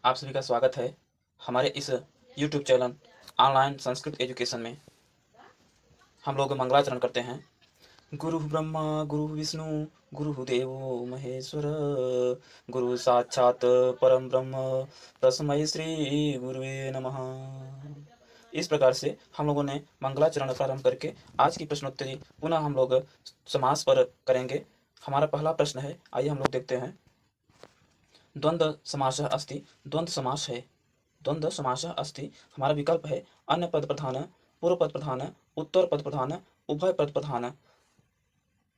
आप सभी का स्वागत है हमारे इस YouTube channel online Sanskrit education में। हम लोग मंगलाचरण करते हैं। गुरु ब्रह्मा गुरु विष्णु गुरु देवो महेश्वर गुरु साक्षात परम ब्रह्म तस्मै श्री गुरुवे नमः। इस प्रकार से हम लोगों ने मंगलाचरण प्रारंभ करके आज की प्रश्नोत्तरी पुनः हम लोग समास पर करेंगे। हमारा पहला प्रश्न है, आइए हम लोग देखते हैं। द्वंद्व समासः अस्ति, द्वंद्व समास है। द्वंद्व समासः अस्ति, हमारा विकल्प है अन्य पद प्रधान, पूर्व पद प्रधान, उत्तर पद प्रधान, उभय पद प्रधान।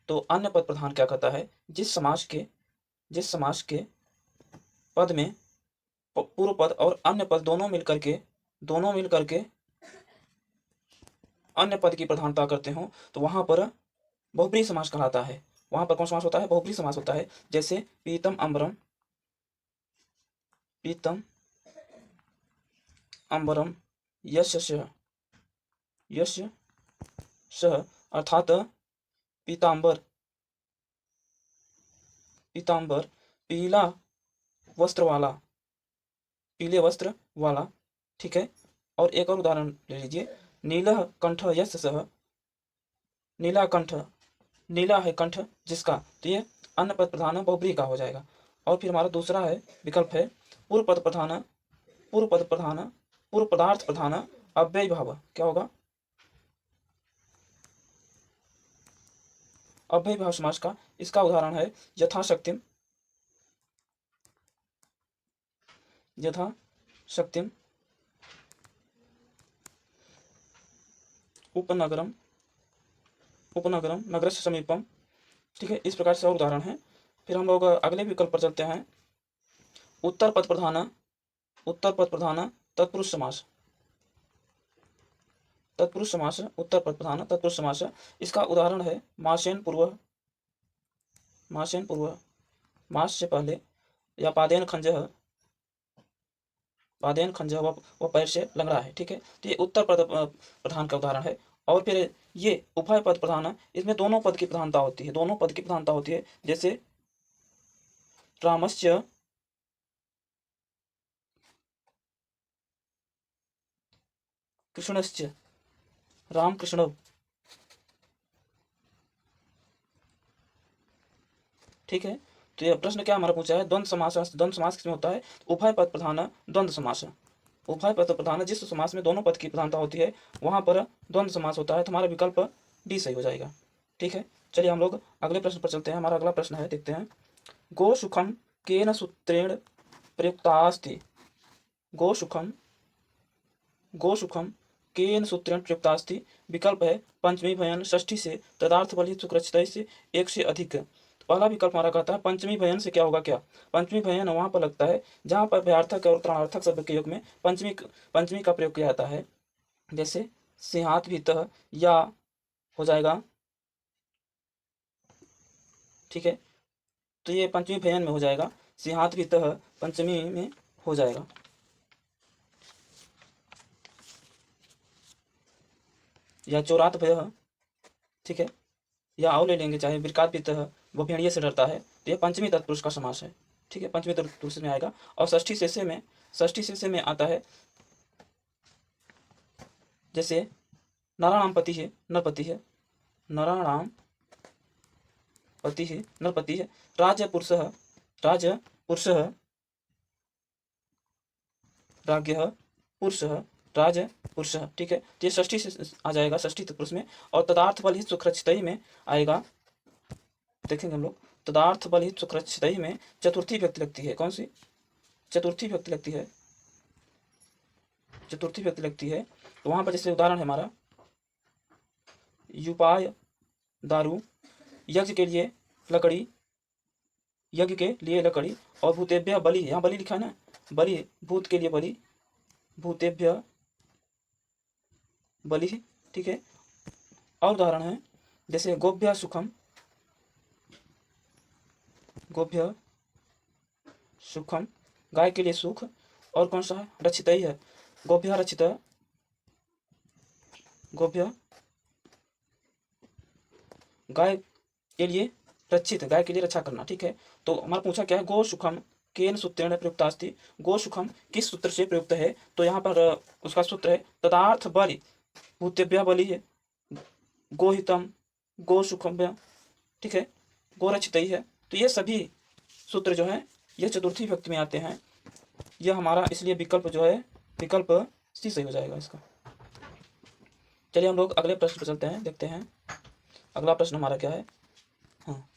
तो अन्य पद प्रधान क्या कहता है, जिस समास के पद में पूर्व पद और अन्य पद दोनों मिलकर के अन्य पद की प्रधानता करते हो तो वहां पर बहुब्रीहि समास कहलाता है। वहां पर कौन समास होता है? बहुब्रीहि समास होता है। जैसे पीतम अम्बरम, पीतम अम्बरम यस्य सः, अर्थात पीतांबर पीला वस्त्र वाला, पीले वस्त्र वाला। ठीक है। और एक और उदाहरण ले लीजिए, नीलः कंठ यस्य सः, नीला कंठ, नीला है कंठ जिसका, तो ये अन्य पद प्रधान बहुब्रीहि का हो जाएगा। और फिर हमारा दूसरा है विकल्प है पूर्व पद प्रधान, पूर्व पदार्थ प्रधान अव्ययी भाव। क्या होगा? अव्ययी भाव समास का इसका उदाहरण है यथाशक्तिम, यथाशक्तिम उपनगरम, नगरस्य समीपम। ठीक है। इस प्रकार से और उदाहरण है। फिर हम लोग अगले विकल्प पर चलते हैं। उत्तर पद प्रधान तत्पुरुष समास, उत्तर पद प्रधान तत्पुरुष समास। इसका उदाहरण है मासेन पूर्व, मास से पहले, या पादेन खंजः, वह पैर से लंगड़ा है। ठीक है। तो ये उत्तर पद प्रधान का उदाहरण है। और फिर ये उभय पद प्रधान, इसमें दोनों पद की प्रधानता होती है। जैसे रामस्य कृष्णस्य, राम कृष्ण। ठीक है। तो यह प्रश्न क्या हमारा पूछा है, द्वंद्व समास किसमें होता है? उभय पद प्रधान द्वंद्व समास। उभय पद प्रधान जिस समास में दोनों पद की प्रधानता होती है वहां पर द्वंद्व समास होता है। तो हमारा विकल्प डी सही हो जाएगा। ठीक है। चलिए हम लोग अगले प्रश्न पर चलते हैं। हमारा अगला प्रश्न है, देखते हैं। गो सुखम केन सूत्रेण प्रयुक्तास्ति, गो सुखम केन सूत्रेण प्रयुक्तास्ति। विकल्प है पंचमी भयन, षष्ठी से, तदार्थ बलि सुकृचित से, एक से अधिक। तो पहला विकल्प हमारा कहता है पंचमी भयन से क्या होगा? क्या पंचमी भयन वहां पर लगता है जहां पर भयार्थक और त्रणार्थक शब्द के योग में पंचमी का प्रयोग किया जाता है। जैसे सिंहात भीतः, या हो जाएगा। ठीक है। तो ये पंचमी भयन में हो जाएगा, सिंहात भीतः पंचमी में हो जाएगा। या चोरात भयः। ठीक है। या आओ ले लेंगे, चाहे बिरकात भीतः, वो भेड़िए से डरता है। तो ये पंचमी तत्पुरुष का समास है। ठीक है। पंचमी तत्पुरुष में आएगा। और षष्ठी शेषे में आता है, जैसे नराणाम पति है, नरपति है, नराणाम पति है, नरपति है, राजपुरुषः, राज्ञः पुरुषः, राजपुरुषः। ठीक है। तो ये षष्ठी से आ जाएगा, षष्ठी तत्पुरुष में। और तदार्थ बल ही सुकृच्छितई में आएगा। देखेंगे हम लोग, तदार्थ बल ही सुकृच्छितई में चतुर्थी व्यक्ति लगती है। कौन सी? चतुर्थी व्यक्ति लगती है। तो वहां पर जैसे उदाहरण है हमारा, युपाय दारू, यज्ञ के लिए लकड़ी, और भूतेभ्य बलि, यहाँ बलि लिखा है ना, बलि भूत के लिए बलि, भूतेभ्य बलि। ठीक है। और उदाहरण है जैसे गोभ्य सुखम, गाय के लिए सुख। और कौन सा है? रक्षित ही है, गोभ्य रक्षित, गोभ्य गाय के लिए रक्षित, गाय के लिए रक्षा करना। ठीक है। तो हमारा पूछा क्या है, गो सुखम केन सूत्रेण प्रयुक्तास्ति। गो सुखम किस सूत्र से प्रयुक्त है, तो यहाँ पर उसका सूत्र है तदार्थ बलि भूतेभ्य बलि है, गोहितम गो सुखम, ठीक है, गो रचित ही है। तो ये सभी सूत्र जो है ये चतुर्थी विभक्ति में आते हैं। यह हमारा इसलिए विकल्प जो है विकल्प सी सही हो जाएगा इसका। चलिए हम लोग अगले प्रश्न पर चलते हैं, देखते हैं अगला प्रश्न हमारा क्या है। हाँ,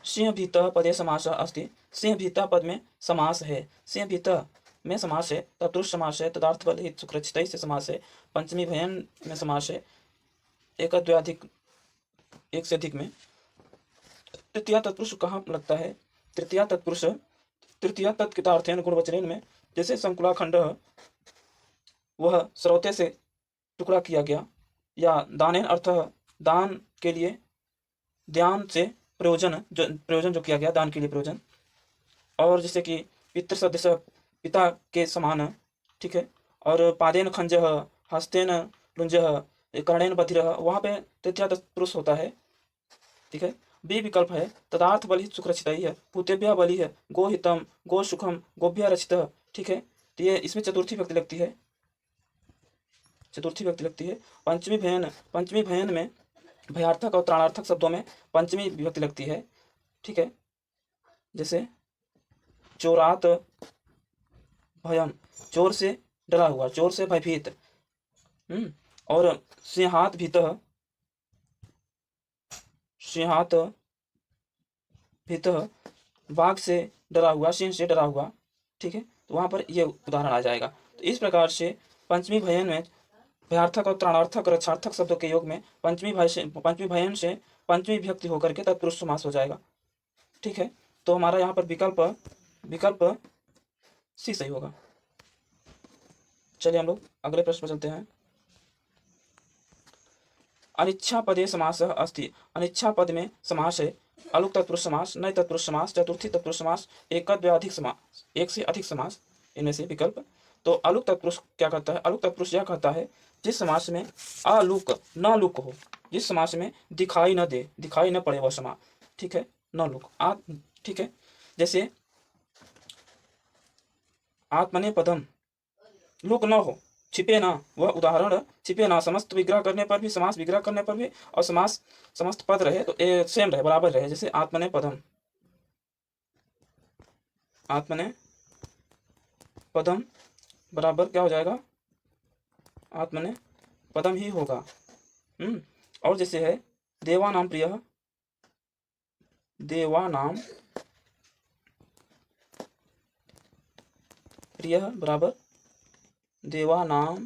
सिंह भीतः पदे समास अस्ति। सिंह भीतः पद में समास है, सिंह भीतः में समास है, तत्पुरुष समास है, तदार्थ बल हित सुकृचित से समास है, पंचमी भयन में समास है, एक द्व्याधिक एक से अधिक में। तृतीया तत्पुरुष कहाँ लगता है? तृतीया तत्पुरुष तृतीया तत्कृतार्थेन गुणवचनेन में, जैसे संकुलाखंड वह स्रोते से टुकड़ा किया गया, या दानेन अर्थ दान के लिए, ध्यान से प्रयोजन जो किया गया दान के लिए प्रयोजन, और जैसे कि पितृ सदृश पिता के समान, ठीक है, और पादेन खंज हस्तेन लुंज कर्णेन बधिर, वहाँ पे तृतीया तत्पुरुष होता है, ठीक है। बी विकल्प है तदार्थ बलि सुखरचित है, भूतेभ्य बलि है, गोहितम गो सुखम गोभ्य रचित, ठीक है। तो ये इसमें चतुर्थी व्यक्ति लगती है, चतुर्थी व्यक्ति लगती है। पंचमी भयन में भयार्थक और त्राणार्थक शब्दों में पंचमी विभक्ति लगती है, ठीक है। जैसे चोरात भयम, चोर से डरा हुआ, चोर से भयभीत। और सिंहात भीतः, सिंहात भीतः बाघ से डरा हुआ, सिंह से डरा हुआ, ठीक है। तो वहां पर यह उदाहरण आ जाएगा। तो इस प्रकार से पंचमी भयन में भयार्थक और त्राणार्थक और रक्षार्थक शब्दों के योग में पंचमी भयन से पंचमी विभक्ति होकर के तत्पुरुष समास हो जाएगा, ठीक है। तो हमारा यहाँ पर विकल्प सी सही होगा। चलिए हम लोग अगले प्रश्न पर चलते हैं। अनिच्छा पदे समास अस्ति। अनिच्छा पद में समास है, अलुक तत्पुरुष समास, नए तत्पुरुष समास, चतुर्थी तत्पुरुष समास, एक द्व्याधिक समास, एक से अधिक समास, इनमें से विकल्प। तो अलुक तत्पुरुष क्या कहता है? अलुक तत्पुरुष यह कहता है जिस समास में अलुक न लुक हो, जिस समास में दिखाई न दे, दिखाई न पड़े वह समास, ठीक है, न लुक ठीक है। जैसे आत्मने पदम, लुक न हो, छिपे ना, वह उदाहरण छिपे ना, समस्त विग्रह करने पर भी, समास विग्रह करने पर भी, और समास समस्त पद रहे तो सेम रहे, बराबर रहे। जैसे आत्मने पदम, आत्मने पदम बराबर क्या हो जाएगा? आत्मने पदम ही होगा। और जैसे है देवानाम प्रिय, देवानाम प्रिय बराबर देवानाम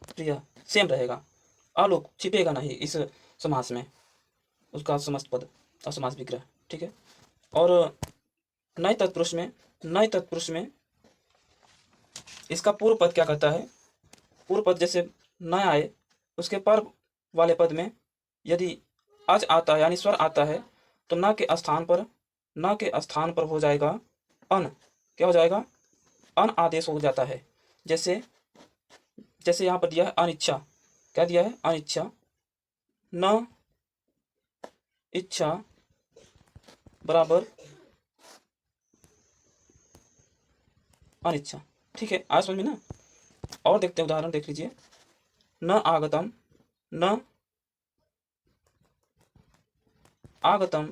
प्रिय, सेम रहेगा, अलुक छिपेगा नहीं इस समास में, उसका समस्त पद और समास विग्रह, ठीक है। और नए तत्पुरुष में इसका पूर्व पद क्या कहता है? पूर्व पद जैसे न आए, उसके पर वाले पद में यदि अज आता है यानी स्वर आता है तो न के स्थान पर हो जाएगा अन, क्या हो जाएगा? अन आदेश हो जाता है। जैसे यहाँ पर दिया है अनिच्छा, क्या दिया है? अनिच्छा, न इच्छा बराबर अनिच्छा, ठीक है, आज समझ में ना। और देखते हैं उदाहरण, देख लीजिए। न आगतम, न आगतम,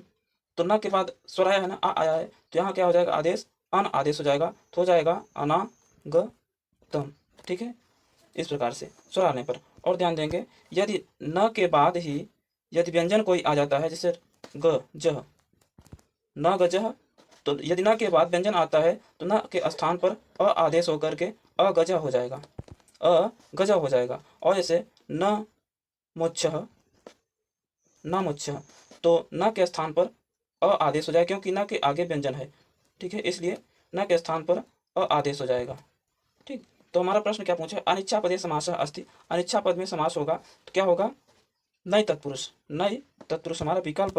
तो न के बाद स्वर आया है ना, आ आया है, तो यहाँ क्या हो जाएगा? आदेश, अन आदेश हो जाएगा, तो हो जाएगा अनागतम, ठीक है। इस प्रकार से स्वर आने पर। और ध्यान देंगे यदि न के बाद ही यदि व्यंजन कोई आ जाता है, जैसे ग जह, न गजह, तो यदि न के बाद व्यंजन आता है तो न के स्थान पर अ आदेश होकर के अगजा हो जाएगा, अगजा हो जाएगा। और जैसे न मोच्छः, न मोच्छः, तो न के स्थान पर अ आदेश हो जाएगा, क्योंकि न के आगे व्यंजन है, ठीक है, इसलिए न के स्थान पर अ आदेश हो जाएगा, ठीक। तो हमारा प्रश्न क्या पूछा? अनिच्छा पदे समास अस्ति। अनिच्छा पद में समास होगा तो क्या होगा? नए तत्पुरुष, नए तत्पुरुष हमारा विकल्प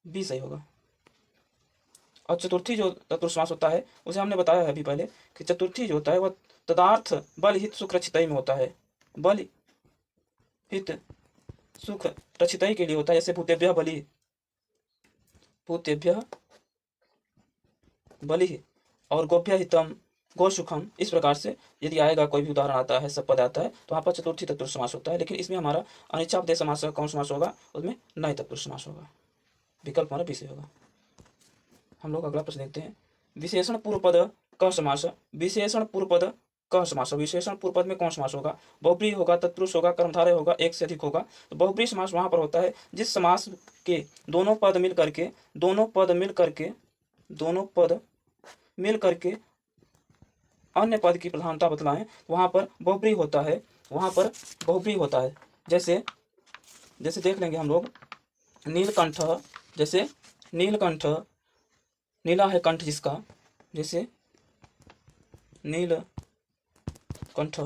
बी सही होगा। और चतुर्थी जो तत्पुरुष समास होता है उसे हमने बताया है अभी पहले कि चतुर्थी जो होता है वह तदार्थ बल हित सुख रचितई में होता है, बल हित सुख रचितई के लिए होता है। जैसे भूतेभ्य बलि, भूतेभ्य बलि और गोप्यहितम गोसुखम, इस प्रकार से यदि आएगा, कोई भी उदाहरण आता है, सब पद आता है, तो वहाँ पर चतुर्थी तत्पुरुष समास होता है। लेकिन इसमें हमारा अनिच्छापदेय समास कौन समास होगा, उसमें नए तत्पुरुष समास होगा। विकल्प हमारा विषय होगा। हम लोग अगला प्रश्न देखते हैं। विशेषण पूर्व पद क समास, विशेषण पूर्व पद क समास, विशेषण पूर्व पद में कौन समास होगा, बहुब्रीहि होगा, तत्पुरुष होगा, कर्मधारय होगा, एक से अधिक होगा। तो बहुब्रीहि समास वहां पर होता है जिस समास के दोनों पद मिल करके अन्य पद की प्रधानता बतलाएं, वहां पर बहुब्रीहि होता है, वहां पर बहुब्रीहि होता है। जैसे देख लेंगे हम लोग, नीलकंठ, जैसे नीलकंठ, नीला है कंठ जिसका, जैसे नीलकंठ,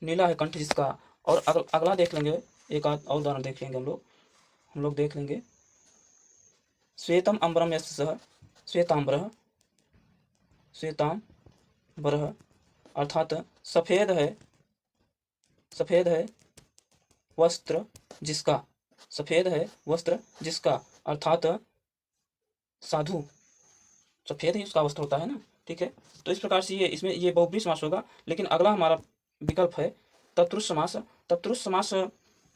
नीला है कंठ जिसका। और अगला देख लेंगे, एक और उदाहरण देख लेंगे हम लोग देख लेंगे, श्वेतम अंबरम यस्य सः, श्वेतांबरः, श्वेतांबरः, अर्थात सफेद है वस्त्र जिसका, सफेद है वस्त्र जिसका, अर्थात साधु, सफेद ही उसका वस्त्र होता है ना, ठीक है। तो इस प्रकार से इसमें ये बहुब्रीहि समास होगा। लेकिन अगला हमारा विकल्प है तत्पुरुष समास। तत्पुरुष समास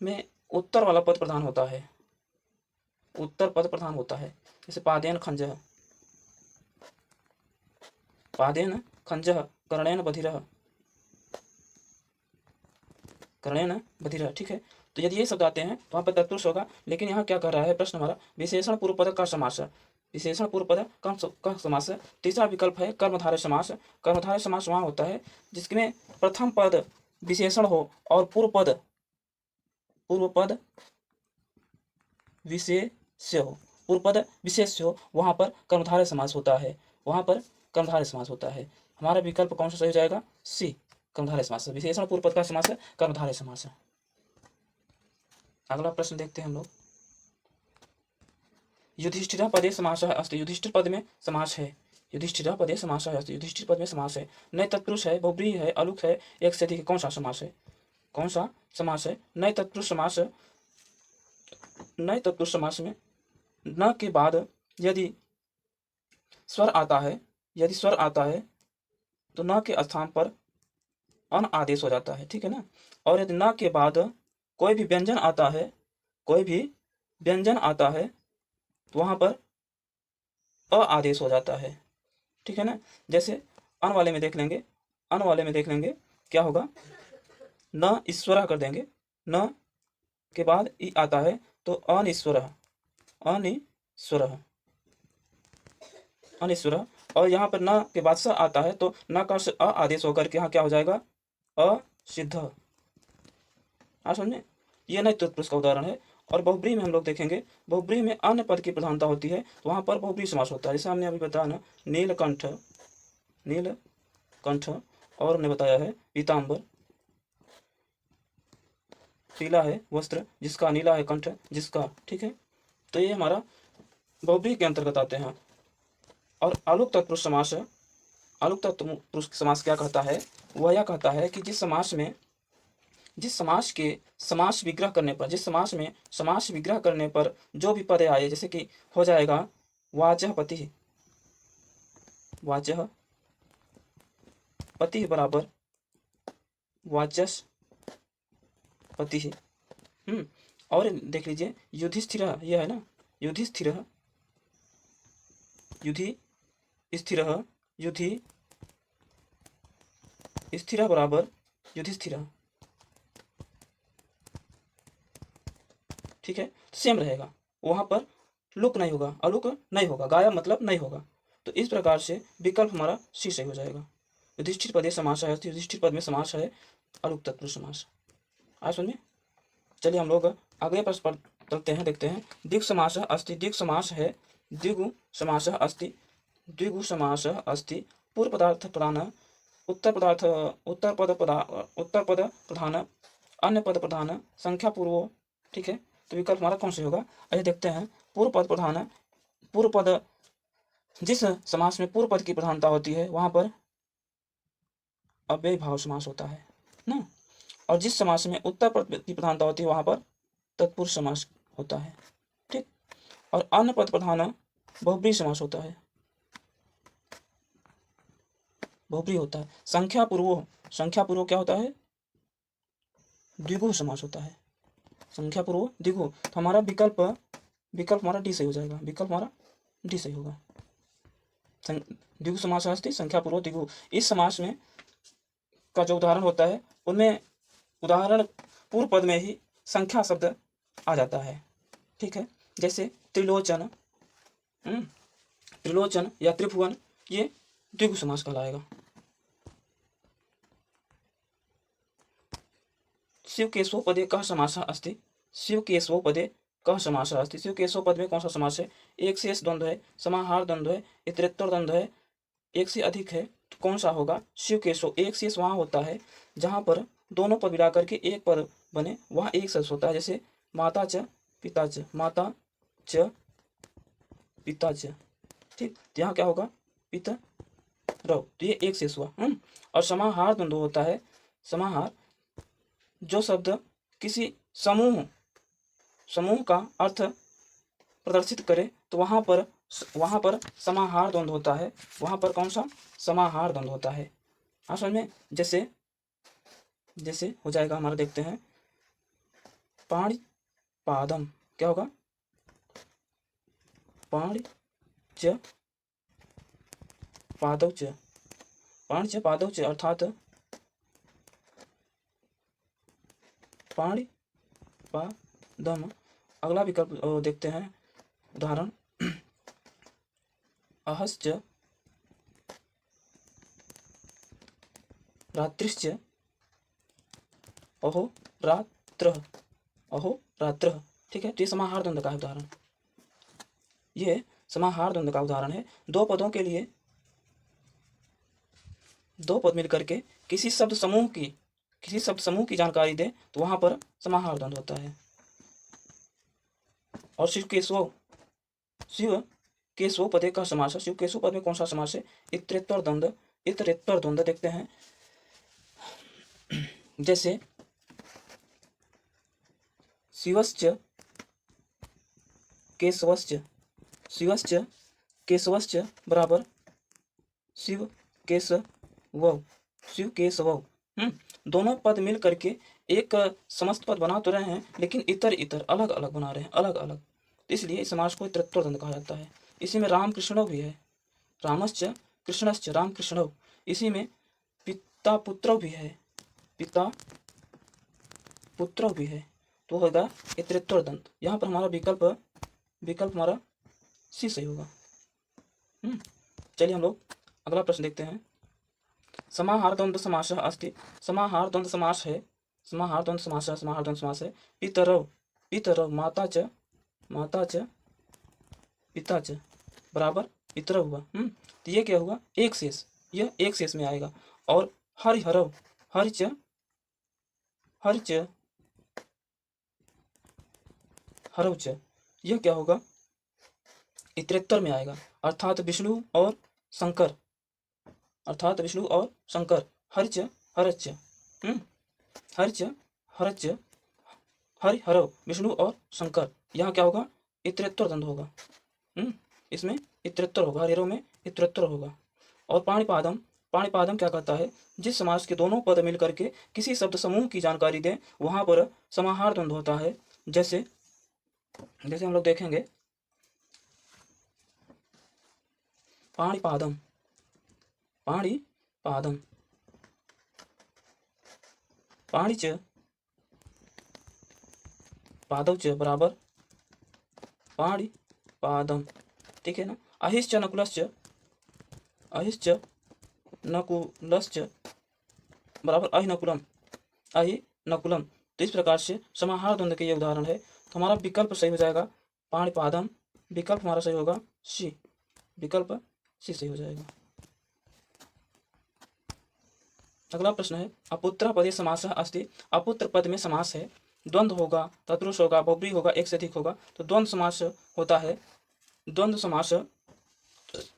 में उत्तर वाला पद प्रधान होता है, उत्तर पद प्रधान होता है। जैसे पादेन खंजः, पादेन खंजः, कर्णेन बधिरः, कर्णेन बधिरः, ठीक है। तो यदि ये शब्द आते हैं तो वहाँ पर तत्पुरुष होगा। लेकिन यहाँ क्या कर रहा है प्रश्न हमारा, विशेषण पूर्व पद का समास, विशेषण पूर्व पद का समास। तीसरा विकल्प है कर्मधारय समास। कर्मधारय समास वहाँ होता है जिसमें प्रथम पद विशेषण हो और पूर्व पद विशेष्य हो, पूर्व पद विशेष्य हो, वहाँ पर कर्मधारय समास होता है, वहाँ पर कर्मधारय समास होता है। हमारा विकल्प कौन सा सही हो जाएगा, सी, कर्मधारय समास। विशेषण पूर्व पद का समास है कर्मधारय समास। अगला प्रश्न देखते हैं हम लोग, युधिष्ठिरः पदे समासः अस्ति, युधिष्ठिर पद में समास है, युधिष्ठिरः पदे समासः अस्ति, युधिष्ठिर पद में समास है, नए तत्पुरुष है, बहुब्रीहि है, अलुक है, एक से अधिक, कौन सा समास है, कौन सा समास है, नए तत्पुरुष समास। नए तत्पुरुष समास में न के बाद यदि स्वर आता है, यदि स्वर आता है तो न के स्थान पर अन आदेश हो जाता है, ठीक है ना। और यदि न के बाद कोई भी व्यंजन आता है, कोई भी व्यंजन आता है, तो वहां पर अ आदेश हो जाता है, ठीक है ना। जैसे अन वाले में देख लेंगे, अन वाले में देख लेंगे क्या होगा, न ईश्वर कर देंगे, न के बाद ई आता है तो अनिश्वर, अनिश्वर, अनिश्वर। और यहाँ पर न के बाद स आता है तो न का से अ आदेश होकर के यहाँ क्या हो जाएगा, असिद्ध। आप समझे, ये नए तत्पुरुष का उदाहरण है। और बहुब्रीहि में हम लोग देखेंगे, बहुब्रीहि में अन्य पद की प्रधानता होती है, तो वहां पर बहुब्रीहि समास होता है। जैसे हमने अभी बताया ना, नीलकंठ, नीलकंठ, और हमने बताया है पीताम्बर, पीला है वस्त्र जिसका, नीला है कंठ जिसका, ठीक है। तो ये हमारा बहुब्रीहि के अंतर्गत आते हैं। और आलुक तत्पुरुष समास, आलुक तत्पुरुष समास क्या कहता है, वह यह कहता है कि जिस समास के समास विग्रह करने पर, जिस समास में समास विग्रह करने पर जो भी पद आए, जैसे कि हो जाएगा वाचः पति, वाचः पति बराबर वाचस्पति। और देख लीजिए युधिष्ठिर, यह है ना, युधिष्ठिर, युधि स्थिर, युधि स्थिर बराबर युधिष्ठिर, ठीक है। सेम रहेगा, वहां पर लुक नहीं होगा, अलुक नहीं होगा, गायब मतलब नहीं होगा। तो इस प्रकार से विकल्प हमारा सी सही हो जाएगा। युधिष्ठिर पदे समास है, युधिष्ठिर पद में समास है अलुक तत्पुरुष समास। आज सुनिए, चलिए हम लोग अगले प्रश्न पर चलते हैं, देखते हैं। द्विगु समास अस्ति, द्विगु समास है, द्विगु समास अस्ति, द्विगु समास अस्ति, पूर्व पदार्थ प्रधान, उत्तर पद प्रधान, अन्य पद प्रधान, संख्या पूर्व, ठीक है। तो विकल्प हमारा कौन से होगा, आइए देखते हैं। पूर्व पद प्रधान, पूर्व पद, जिस समास में पूर्व पद की प्रधानता होती है वहां पर अव्यय भाव समास होता है ना। और जिस समास में उत्तर पद की प्रधानता होती है वहां पर तत्पुरुष समास होता है, ठीक। और अन्य पद प्रधान बहुब्रीहि समास होता है, बहुब्री होता है। संख्या पूर्वो, संख्या पूर्वो क्या होता है? द्विगु समास होता है। संख्या पूर्व द्विगु, तो हमारा विकल्प विकल्प हमारा डी सही हो जाएगा, विकल्प हमारा डी सही होगा। द्विगु समास अस्ति संख्या पूर्व द्विगु। इस समास में का जो उदाहरण होता है उनमें उदाहरण पूर्व पद में ही संख्या शब्द आ जाता है। ठीक है, जैसे त्रिलोचन, त्रिलोचन या त्रिभुवन, ये द्विगु समास कहलाएगा। शिवकेशव पदे कः समासः अस्ति? शिवकेशव पदे कः समासः अस्ति? शिवकेशव पद में कौन सा समास है? एक शेष द्वंद्व है, समाहार द्वंद्व है, इतरेत्तर द्वंद्व है, एक से अधिक है, तो कौन सा होगा? शिवकेशव। एक शेष वहाँ होता है जहाँ पर दोनों पद मिला करके एक पद बने, वहाँ एक शेष होता है। जैसे माता च पिता च, माता च पिता च, ठीक, तो यहाँ क्या होगा? पिता रव, तो ये एक शेष हुआ। और समाहार द्वंद्व होता है। समाहार, जो शब्द किसी समूह का अर्थ प्रदर्शित करे, तो वहाँ पर समाहार द्वंद्व होता है। वहाँ पर कौन सा? समाहार द्वंद्व होता है। हाँ समझ में? जैसे हो जाएगा हमारा, देखते हैं, पाणि पादम, क्या होगा? पाणि च पादौ च, पाणि च पादौ च, अर्थात पाणि पादम। अगला विकल्प देखते हैं, उदाहरण, अहश्च रात्रिश्च अहो रात्रः, अहो रात्रः, ठीक है, तो ये समाहार द्वंद्व का उदाहरण, ये समाहार द्वंद्व का उदाहरण है। दो पदों के लिए दो पद मिलकर के किसी शब्द समूह की जानकारी दे, तो वहां पर समाहार द्वंद्व होता है। और शिव केशव पदे का समास है। शिव केशव पद में कौन सा समास है? इतरेत्तर द्वंद्व। इतरेत्तर द्वंद्व देखते हैं, जैसे शिवश्च केशवश्च, शिवश्च केशवश्च बराबर शिव केशव, शिव केशव। दोनों पद मिल करके एक समस्त पद बना तो रहे हैं, लेकिन इतर इतर अलग अलग बना रहे हैं, अलग अलग, तो इसलिए इस समास को इतरेत्तर द्वंद्व कहा जाता है। इसी में राम कृष्णव भी है, रामश्च कृष्णश्च, राम कृष्णव। इसी में पिता पुत्रव भी है, पिता पुत्रव भी है, तो होगा इतरेत्तर द्वंद्व। यहाँ पर हमारा विकल्प हमारा सी सही होगा। चलिए हम लोग अगला प्रश्न देखते हैं। समाहार द्वंद्व समासः अस्ति। समाहार द्वंद्व समास है, समाहार द्वंद्व समास है। पितरव माता च पिता च बराबर पितरव हुआ। तो ये क्या हुआ? एक शेष, यह एक शेष में आएगा। और हरिहरव, हरिच हरव च, यह क्या होगा? इतरेत्तर में आएगा, अर्थात विष्णु और शंकर, हरिच हरच, हरिच हरच, हरि हरव, विष्णु और शंकर, यहाँ क्या होगा? इतरेत्तर द्वंद्व होगा। इसमें इतरेत्तर होगा, हरिहरव में इतरेत्तर होगा। और पाणिपादम क्या कहता है? जिस समास के दोनों पद मिल करके किसी शब्द समूह की जानकारी दें, वहां पर समाहार द्वंद्व होता है। जैसे हम लोग देखेंगे, पाणिपादम, पाणि च पादौ च बराबर पाणि पादम, ठीक है ना। अहिश्च नकुलश्च बराबर अहि नकुलम। तो इस प्रकार से समाहार द्वंद्व के ये उदाहरण है। तो हमारा विकल्प सही हो जाएगा पाणिपादम, विकल्प हमारा सही होगा सी, विकल्प सी सही हो जाएगा। अगला प्रश्न है, अपुत्र पदे समासः अस्ति। अपुत्र पद में समास है, द्वंद्व होगा, तत्पुरुष होगा, बहुब्री होगा, एक से अधिक होगा, तो द्वंद्व समास होता है। द्वंद्व समास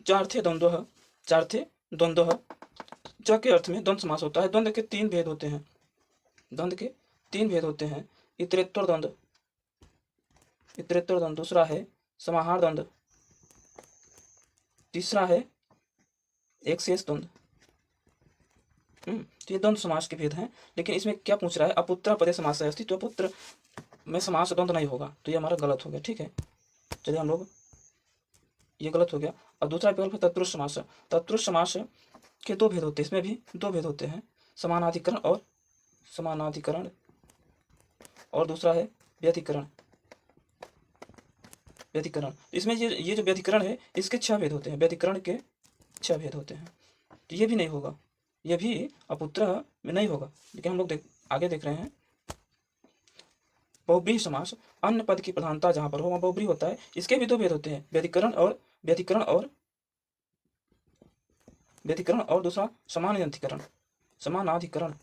चार्थे द्वंद्व, च के अर्थ में द्वंद्व समास होता है। द्वंद्व के तीन भेद होते हैं, इतरेत्तर द्वंद्व, दूसरा है समाहार द्वंद्व, तीसरा है एक शेष द्वंद्व। तो ये द्वंद्व समास के भेद हैं। लेकिन इसमें क्या पूछ रहा है, अपुत्र पदे समास अस्ति, तो अपुत्र में समास द्वंद्व नहीं होगा, तो ये हमारा गलत हो गया। ठीक है, चलिए हम लोग, ये गलत हो गया। और दूसरा विकल्प है तत्पुरुष समास। तत्पुरुष समास के दो भेद होते हैं, इसमें भी दो भेद होते हैं, समानाधिकरण और दूसरा है व्यतिकरण। इसमें ये जो व्यतिकरण है इसके 6 भेद होते हैं, व्यतिकरण के 6 भेद होते हैं, तो ये भी नहीं होगा, ये भी अपुत्र में नहीं होगा। लेकिन हम लोग आगे देख रहे हैं बहुब्रीहि समास, अन्य पद की प्रधानता जहां पर हो वहां बहुब्रीहि होता है। इसके भी दो भेद होते हैं, व्यतिकरण और दूसरा समानाधिकरण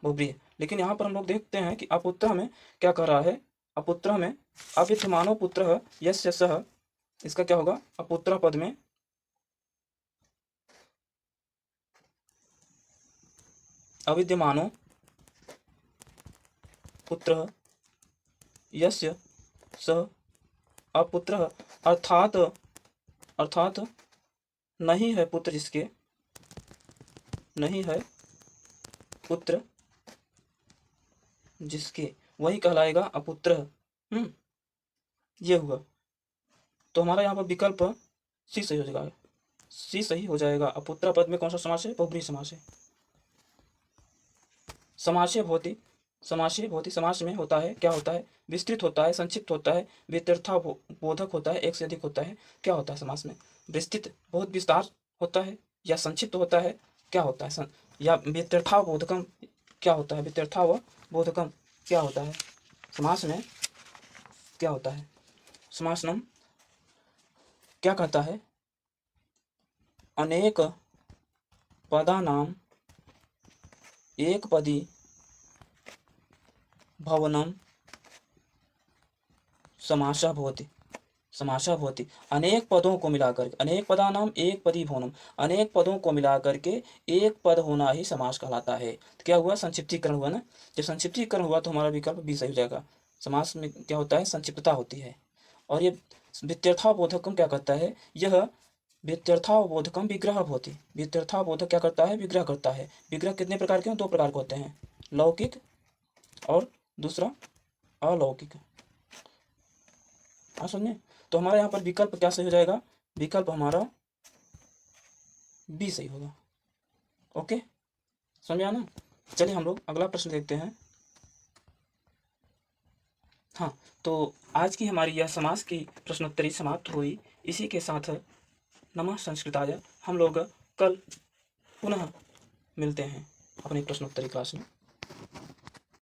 बहुब्रीहि। लेकिन यहाँ पर हम लोग देखते हैं कि अपुत्र में क्या कह रहा है, अपुत्र में अविद्यमानो पुत्र यस्य सः, इसका क्या होगा, अपुत्र पद में अविद्यमानो पुत्र यस्य सः अपुत्र, अर्थात नहीं है पुत्र जिसके, नहीं है पुत्र जिसके, वही कहलाएगा अपुत्र। ये हुआ, तो हमारा यहाँ पर विकल्प सी सही हो जाएगा, सी सही हो जाएगा। अपुत्र पद में कौन सा समास है, बहुब्रीहि समास है। समासय भवति समास में होता है, क्या होता है, विस्तृत होता है, संक्षिप्त होता है, व्यत्यर्थाबोधक होता है, एक से अधिक होता है। क्या होता है समास में, विस्तृत बहुत विस्तार होता है, या संक्षिप्त होता है, क्या होता है, या व्यत्यर्थाबोधकम क्या होता है, व्यत्यर्थाबोधकम क्या होता है। समास में क्या होता है, समासनम क्या कहता है, अनेक पदानाम एक पदी भवनम समासः भवति, अनेक पदों को मिलाकर, अनेक पदानाम एक पदी भवनम, अनेक पदों को मिलाकर के एक पद होना ही समास कहलाता है। तो क्या हुआ, संक्षिप्तीकरण हुआ ना, जब संक्षिप्तीकरण हुआ तो हमारा विकल्प भी सही हो जाएगा। समास में क्या होता है, संक्षिप्तता होती है। और ये व्यत्यर्थाबोधकम क्या करता है, यह व्यत्यर्थाबोधकम विग्रह भवति, व्यत्यर्थाबोधक क्या करता है, विग्रह करता है। विग्रह कितने प्रकार के हैं, 2 प्रकार के होते हैं, लौकिक और दूसरा अलौकिक। हाँ समझे, तो हमारे यहाँ पर विकल्प क्या सही हो जाएगा, विकल्प हमारा बी सही होगा। ओके, समझ ना। चलिए हम लोग अगला प्रश्न देखते हैं। हाँ, तो आज की हमारी यह समास की प्रश्नोत्तरी समाप्त हुई। इसी के साथ नमः संस्कृताय, हम लोग कल पुनः मिलते हैं अपनी प्रश्नोत्तरी क्लास में।